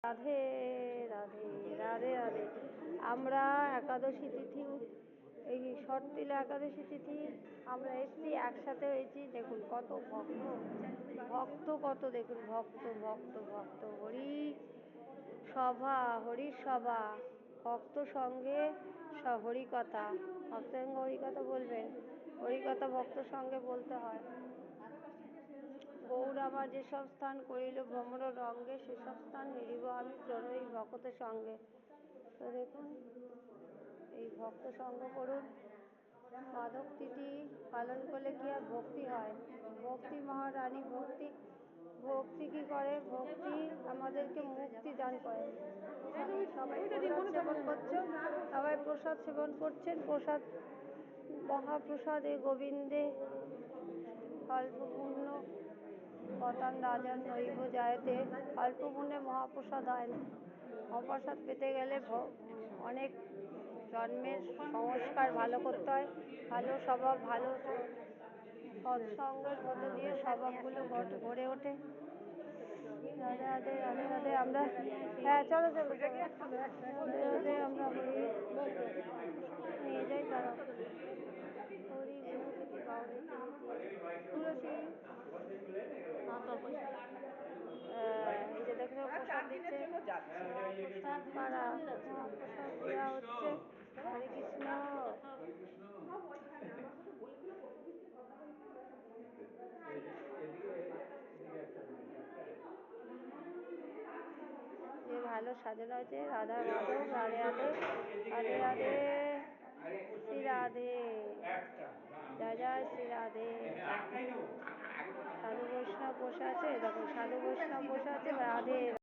রাধে রাধে রাধে রাধে। আমরা একাদশী তিথি, এই শর্তিলা একাদশী তিথি আমরা এসছি, একসাথে হয়েছি। দেখুন কত ভক্ত, ভক্ত কত, দেখুন ভক্ত ভক্ত ভক্ত, হরি সভা, হরির সভা, ভক্ত সঙ্গে হরিকথা, ভক্ত সঙ্গে হরিকথা বলবেন, হরিকথা ভক্ত সঙ্গে বলতে হয়। গৌর আমার যেসব স্থান করিল ভ্রমর রঙ্গে, সেসব স্থান হেরিব আমি প্রণয়ী ভক্তের সঙ্গে। তো দেখুন এই ভক্ত সঙ্গ করুন। মাধব তিথি পালন করলে কি আর ভক্তি হয়, ভক্তি মহারানী, ভক্তি ভক্তি কি করে, ভক্তি আমাদেরকে মুক্তি দান করে। সবাই প্রসাদ সেবন করছো, সবাই প্রসাদ সেবন করছেন। প্রসাদ মহাপ্রসাদে গোবিন্দে অল্প পুণ্য পতান রাজান নৈব জায়তে, অল্প পুণ্যে মহাপ্রসাদ হয় না। মহাপ্রসাদ পেতে গেলে অনেক জন্মের সংস্কার ভালো করতে হয়, ভালো স্বভাব, ভালো সৎসঙ্গের মধ্যে দিয়ে স্বভাবগুলো গড়ে ওঠে। রাধে রাধে রাধে রাধে। আমরা হ্যাঁ চলো চলো চলো, রাধে রাধে। আমরা হরি নিয়ে যাই, তারা হরি গুণকীর্তি বাউরি তুলসী। এই যে দেখো প্রসাদ দিচ্ছে, প্রসাদ কারা, প্রসাদ দেওয়া হচ্ছে। হরে কৃষ্ণ। যে ভালো সাজানো হয়েছে, রাধা মাধব, রাধে রাধে রাধে রাধে, শ্রী রাধে, জয় জয় শ্রী রাধে। সাধু বৈষ্ণব বসে আছে, দেখো সাধু বৈষ্ণব বসে আছে, রাধে।